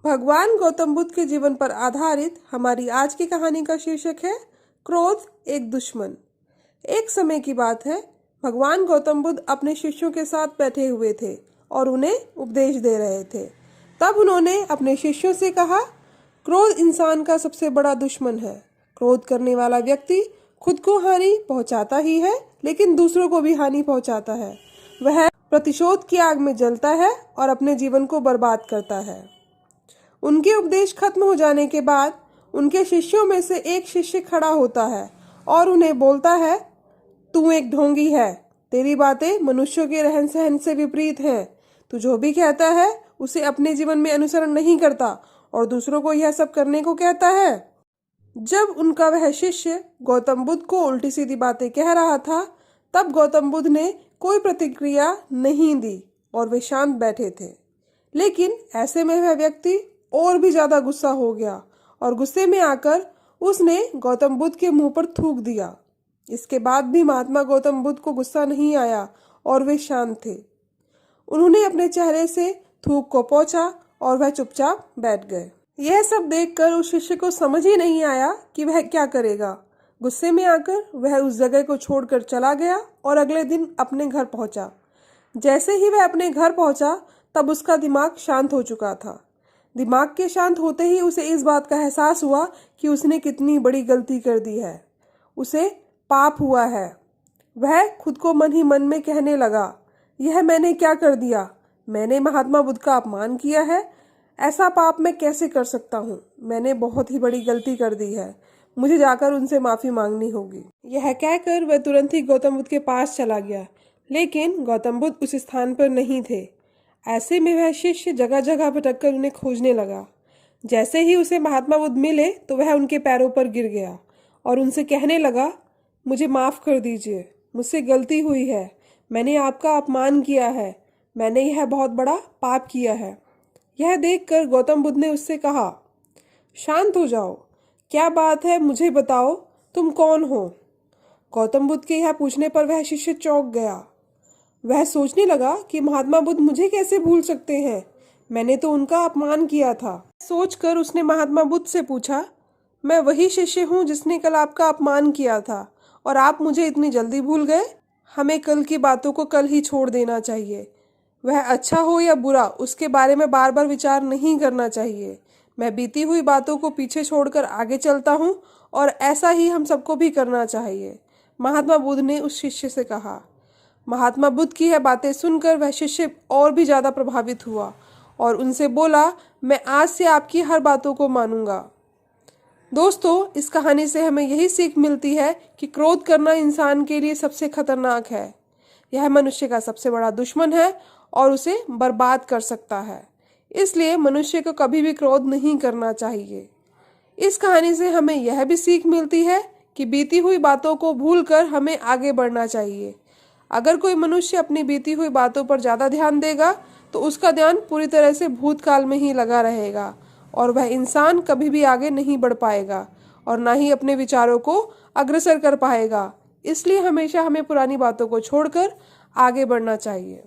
भगवान गौतम बुद्ध के जीवन पर आधारित हमारी आज की कहानी का शीर्षक है क्रोध एक दुश्मन। एक समय की बात है, भगवान गौतम बुद्ध अपने शिष्यों के साथ बैठे हुए थे और उन्हें उपदेश दे रहे थे। तब उन्होंने अपने शिष्यों से कहा, क्रोध इंसान का सबसे बड़ा दुश्मन है। क्रोध करने वाला व्यक्ति खुद को हानि पहुंचाता ही है, लेकिन दूसरों को भी हानि पहुंचाता है। वह प्रतिशोध की आग में जलता है और अपने जीवन को बर्बाद करता है। उनके उपदेश खत्म हो जाने के बाद उनके शिष्यों में से एक शिष्य खड़ा होता है और उन्हें बोलता है, तू एक ढोंगी है। तेरी बातें मनुष्यों के रहन सहन से विपरीत हैं। तू जो भी कहता है उसे अपने जीवन में अनुसरण नहीं करता और दूसरों को यह सब करने को कहता है। जब उनका वह शिष्य गौतम बुद्ध को उल्टी सीधी बातें कह रहा था, तब गौतम बुद्ध ने कोई प्रतिक्रिया नहीं दी और वे शांत बैठे थे। लेकिन ऐसे में वह व्यक्ति और भी ज्यादा गुस्सा हो गया और गुस्से में आकर उसने गौतम बुद्ध के मुंह पर थूक दिया। इसके बाद भी महात्मा गौतम बुद्ध को गुस्सा नहीं आया और वे शांत थे। उन्होंने अपने चेहरे से थूक को पोंछा और वह चुपचाप बैठ गए। यह सब देखकर उस शिष्य को समझ ही नहीं आया कि वह क्या करेगा। गुस्से में आकर वह उस जगह को छोड़कर चला गया और अगले दिन अपने घर पहुंचा। जैसे ही वह अपने घर पहुंचा, तब उसका दिमाग शांत हो चुका था। दिमाग के शांत होते ही उसे इस बात का एहसास हुआ कि उसने कितनी बड़ी गलती कर दी है। उसे पाप हुआ है। वह खुद को मन ही मन में कहने लगा, यह मैंने क्या कर दिया? मैंने महात्मा बुद्ध का अपमान किया है। ऐसा पाप मैं कैसे कर सकता हूँ? मैंने बहुत ही बड़ी गलती कर दी है। मुझे जाकर उनसे माफी मांगनी होगी। यह कहकर वह तुरंत ही गौतम बुद्ध के पास चला गया, लेकिन गौतम बुद्ध उस स्थान पर नहीं थे। ऐसे में वह शिष्य जगह जगह भटककर उन्हें खोजने लगा। जैसे ही उसे महात्मा बुद्ध मिले तो वह उनके पैरों पर गिर गया और उनसे कहने लगा, मुझे माफ कर दीजिए, मुझसे गलती हुई है। मैंने आपका अपमान किया है। मैंने यह बहुत बड़ा पाप किया है। यह देखकर गौतम बुद्ध ने उससे कहा, शांत हो जाओ। क्या बात है, मुझे बताओ, तुम कौन हो? गौतम बुद्ध के यह पूछने पर वह शिष्य चौंक गया। वह सोचने लगा कि महात्मा बुद्ध मुझे कैसे भूल सकते हैं? मैंने तो उनका अपमान किया था। सोचकर उसने महात्मा बुद्ध से पूछा, मैं वही शिष्य हूँ जिसने कल आपका अपमान किया था और आप मुझे इतनी जल्दी भूल गए? हमें कल की बातों को कल ही छोड़ देना चाहिए। वह अच्छा हो या बुरा, उसके बारे में बार बार विचार नहीं करना चाहिए। मैं बीती हुई बातों को पीछे छोड़कर आगे चलता हूँ और ऐसा ही हम सबको भी करना चाहिए, महात्मा बुद्ध ने उस शिष्य से कहा। महात्मा बुद्ध की यह बातें सुनकर वह शिष्य और भी ज्यादा प्रभावित हुआ और उनसे बोला, मैं आज से आपकी हर बातों को मानूंगा। दोस्तों, इस कहानी से हमें यही सीख मिलती है कि क्रोध करना इंसान के लिए सबसे खतरनाक है। यह मनुष्य का सबसे बड़ा दुश्मन है और उसे बर्बाद कर सकता है। इसलिए मनुष्य को कभी भी क्रोध नहीं करना चाहिए। इस कहानी से हमें यह भी सीख मिलती है कि बीती हुई बातों को भूलकर हमें आगे बढ़ना चाहिए। अगर कोई मनुष्य अपनी बीती हुई बातों पर ज्यादा ध्यान देगा तो उसका ध्यान पूरी तरह से भूतकाल में ही लगा रहेगा और वह इंसान कभी भी आगे नहीं बढ़ पाएगा और ना ही अपने विचारों को अग्रसर कर पाएगा। इसलिए हमेशा हमें पुरानी बातों को छोड़कर आगे बढ़ना चाहिए।